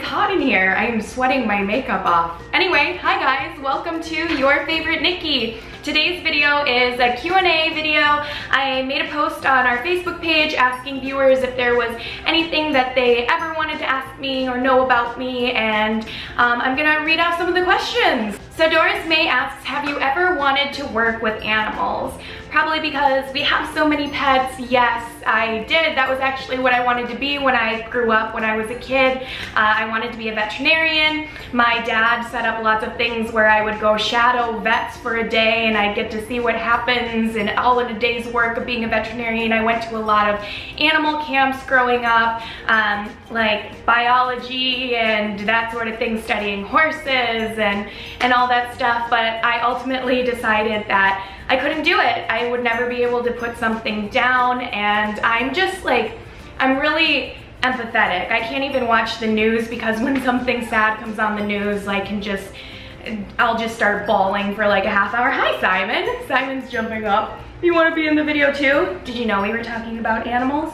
hot in here. I am sweating my makeup off. Anyway, hi guys, welcome to Your Favorite Nikki. Today's video is a Q&A video. I made a post on our Facebook page asking viewers if there was anything that they ever wanted to ask me or know about me, and I'm gonna read out some of the questions. So Doris May asks, have you ever wanted to work with animals? Probably because we have so many pets. Yes, I did. That was actually what I wanted to be when I grew up, when I was a kid. I wanted to be a veterinarian. My dad set up lots of things where I would go shadow vets for a day and I'd get to see what happens and all in a day's work of being a veterinarian. I went to a lot of animal camps growing up, like biology and that sort of thing, studying horses and all that stuff, but I ultimately decided that I couldn't do it. I would never be able to put something down, and I'm just like, I'm really empathetic. I can't even watch the news because when something sad comes on the news, I'll just start bawling for like a half hour. Hi Simon. Simon's jumping up. You want to be in the video too? Did you know we were talking about animals?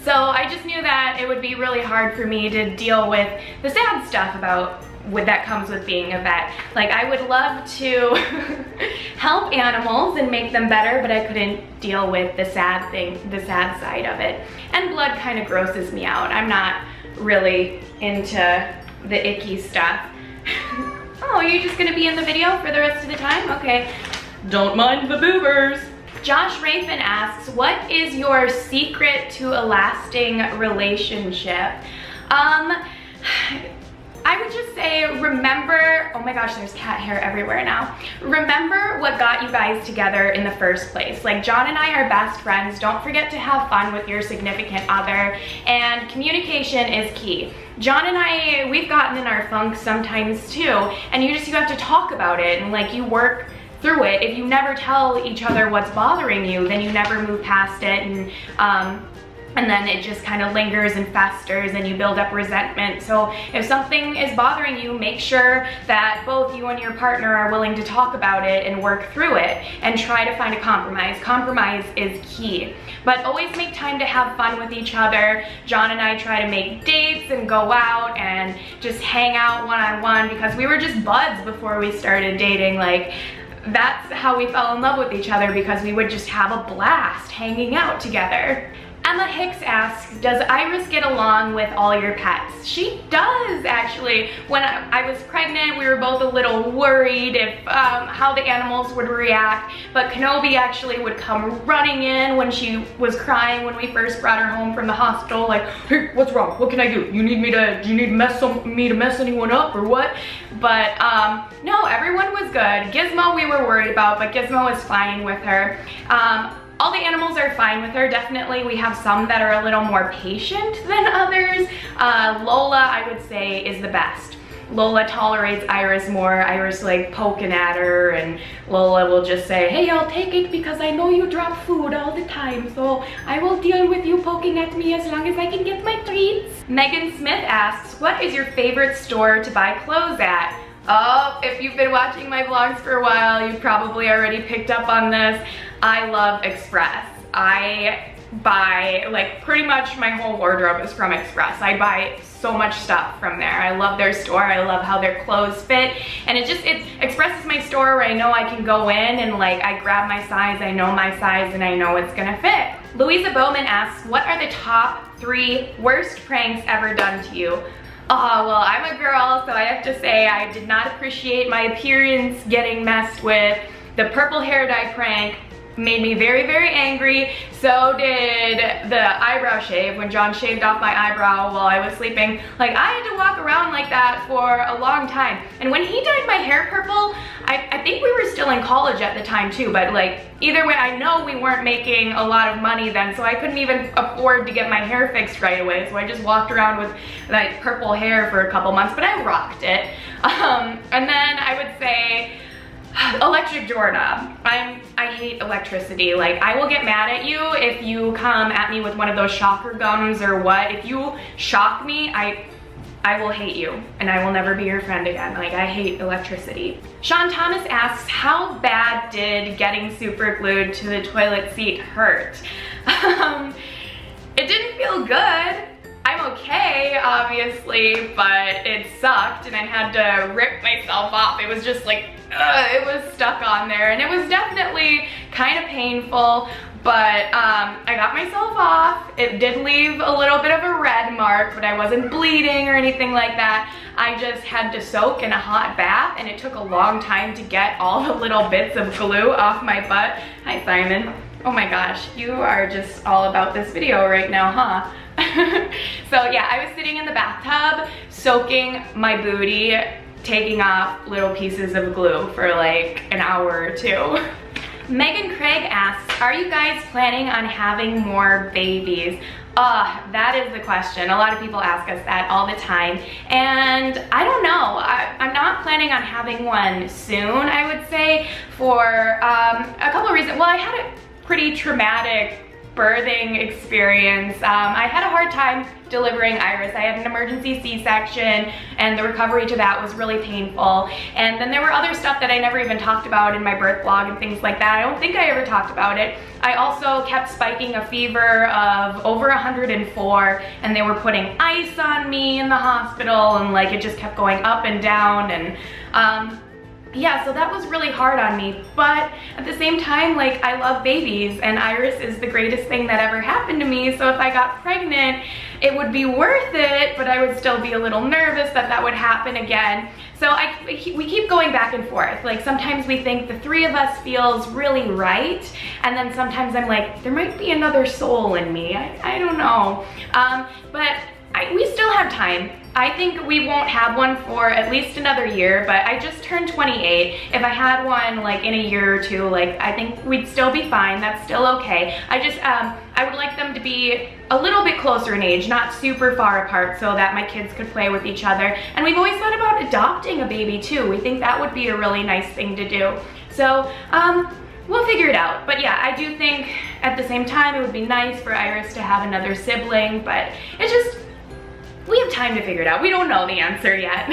So I just knew that it would be really hard for me to deal with the sad stuff that comes with being a vet. Like, I would love to help animals and make them better, but I couldn't deal with the sad side of it. And blood kind of grosses me out. I'm not really into the icky stuff. Oh, are you just gonna be in the video for the rest of the time? Okay. Don't mind the boobers. Josh Rafin asks, what is your secret to a lasting relationship? I would just say, remember, oh my gosh, there's cat hair everywhere now. Remember what got you guys together in the first place. Like, John and I are best friends. Don't forget to have fun with your significant other, and communication is key. John and I, we've gotten in our funk sometimes too, and you have to talk about it, and like, you work through it. If you never tell each other what's bothering you, then you never move past it, and then it just kind of lingers and festers and you build up resentment. So if something is bothering you, make sure that both you and your partner are willing to talk about it and work through it and try to find a compromise. Compromise is key. But always make time to have fun with each other. John and I try to make dates and go out and just hang out one-on-one because we were just buds before we started dating. Like, that's how we fell in love with each other, because we would just have a blast hanging out together. Emma Hicks asks, does Iris get along with all your pets? She does, actually. When I was pregnant, we were both a little worried if how the animals would react, but Kenobi actually would come running in when she was crying when we first brought her home from the hospital, like, hey, what's wrong? What can I do? Do you need me to mess anyone up or what? But no, everyone was good. Gizmo we were worried about, but Gizmo was fine with her. All the animals are fine with her. Definitely we have some that are a little more patient than others. Lola, I would say, is the best. Lola tolerates Iris more. Iris like poking at her, and Lola will just say, hey, I'll take it because I know you drop food all the time, so I will deal with you poking at me as long as I can get my treats. Megan Smith asks, what is your favorite store to buy clothes at? Oh, if you've been watching my vlogs for a while, you've probably already picked up on this. I love Express. I buy, like, pretty much my whole wardrobe is from Express. I buy so much stuff from there. I love their store. I love how their clothes fit. And Express is my store where I know I can go in and like, I grab my size, I know my size, and I know it's gonna fit. Louisa Bowman asks, what are the top 3 worst pranks ever done to you? Oh, well, I'm a girl, so I have to say I did not appreciate my appearance getting messed with. The purple hair dye prank made me very, very angry. So did the eyebrow shave, when John shaved off my eyebrow while I was sleeping. Like, I had to walk around like that for a long time. And when he dyed my hair purple, I think we were still in college at the time too, but like, either way, I know we weren't making a lot of money then, so I couldn't even afford to get my hair fixed right away. So I just walked around with like purple hair for a couple months, but I rocked it. And then I would say, electric doorknob. I hate electricity. Like, I will get mad at you if you come at me with one of those shocker gums or what. If you shock me, I will hate you and I will never be your friend again. Like, I hate electricity. Sean Thomas asks, how bad did getting super glued to the toilet seat hurt? It didn't feel good. I'm okay, obviously, but it sucked and I had to rip myself off. It was just like, it was stuck on there, and it was definitely kind of painful, but I got myself off. It did leave a little bit of a red mark, but I wasn't bleeding or anything like that. I just had to soak in a hot bath, and it took a long time to get all the little bits of glue off my butt. Hi, Simon. Oh my gosh, you are just all about this video right now, huh? So yeah, I was sitting in the bathtub, soaking my booty, taking off little pieces of glue for like an hour or two. Megan Craig asks, are you guys planning on having more babies? That is the question. A lot of people ask us that all the time, and I don't know. I'm not planning on having one soon, I would say, for a couple of reasons. Well, I had a pretty traumatic birthing experience. I had a hard time delivering Iris. I had an emergency C-section, and the recovery to that was really painful. And then there were other stuff that I never even talked about in my birth blog and things like that. I don't think I ever talked about it. I also kept spiking a fever of over 104, and they were putting ice on me in the hospital, and like it just kept going up and down, and yeah, so that was really hard on me, but at the same time, like, I love babies, and Iris is the greatest thing that ever happened to me, so if I got pregnant, it would be worth it, but I would still be a little nervous that that would happen again. So we keep going back and forth. Like, sometimes we think the three of us feels really right, and then sometimes I'm like, there might be another soul in me. I don't know. But we still have time. I think we won't have one for at least another year, but I just turned 28. If I had one like in a year or two, like I think we'd still be fine. That's still okay. I would like them to be a little bit closer in age, not super far apart, so that my kids could play with each other. And we've always thought about adopting a baby too. We think that would be a really nice thing to do. So, we'll figure it out. But yeah, I do think at the same time it would be nice for Iris to have another sibling, but it's just, we have time to figure it out. We don't know the answer yet.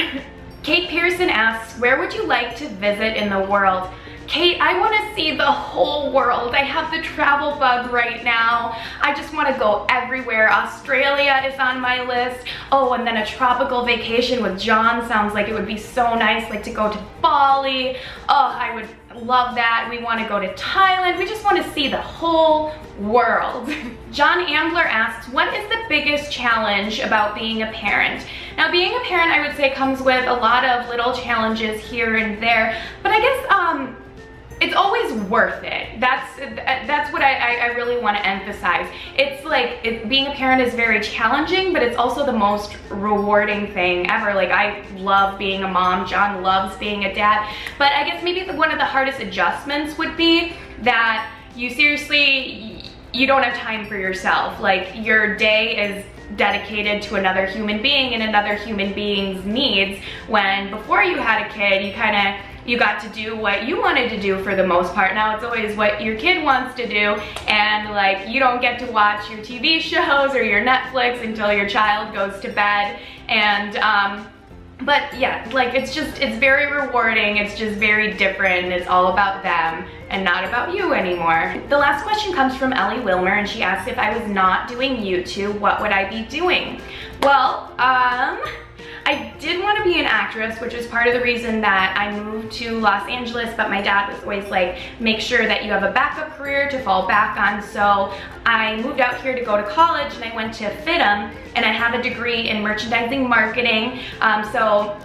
Kate Pearson asks, where would you like to visit in the world? Kate, I want to see the whole world. I have the travel bug right now. I just want to go everywhere. Australia is on my list. Oh, and then a tropical vacation with John sounds like it would be so nice, like to go to Bali. Oh, I would love that. We want to go to Thailand. We just want to see the whole world. John Ambler asks, what is the biggest challenge about being a parent? Now, being a parent, I would say, comes with a lot of little challenges here and there, but I guess it's always worth it. That's what I really want to emphasize. It's like, being a parent is very challenging, but it's also the most rewarding thing ever. Like, I love being a mom, John loves being a dad, but I guess maybe one of the hardest adjustments would be that you don't have time for yourself. Like, your day is dedicated to another human being and another human being's needs, when before you had a kid, you got to do what you wanted to do for the most part. Now it's always what your kid wants to do, and like, you don't get to watch your TV shows or your Netflix until your child goes to bed. And but yeah, like, it's very rewarding. It's just very different. It's all about them and not about you anymore. The last question comes from Ellie Wilmer, and she asks, if I was not doing YouTube, what would I be doing? Well, I did want to be an actress, which is part of the reason that I moved to Los Angeles, but my dad was always like, make sure that you have a backup career to fall back on. So I moved out here to go to college, and I went to FIDM, and I have a degree in merchandising marketing. So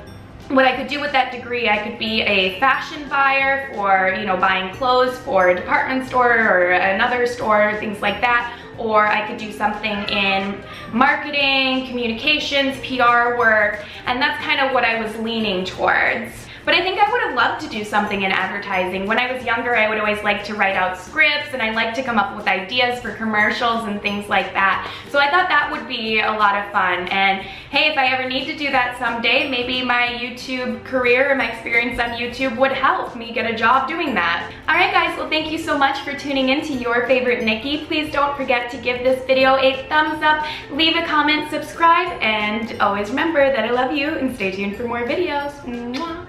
what I could do with that degree, I could be a fashion buyer for, buying clothes for a department store or another store, things like that. Or I could do something in marketing, communications, PR work, and that's kind of what I was leaning towards. But I think I would have loved to do something in advertising. When I was younger, I would always like to write out scripts, and I like to come up with ideas for commercials and things like that. So I thought that would be a lot of fun. And hey, if I ever need to do that someday, maybe my YouTube career and my experience on YouTube would help me get a job doing that. Alright guys, well, thank you so much for tuning in to Your Favorite Nikki. Please don't forget to give this video a thumbs up, leave a comment, subscribe, and always remember that I love you, and stay tuned for more videos. Mwah.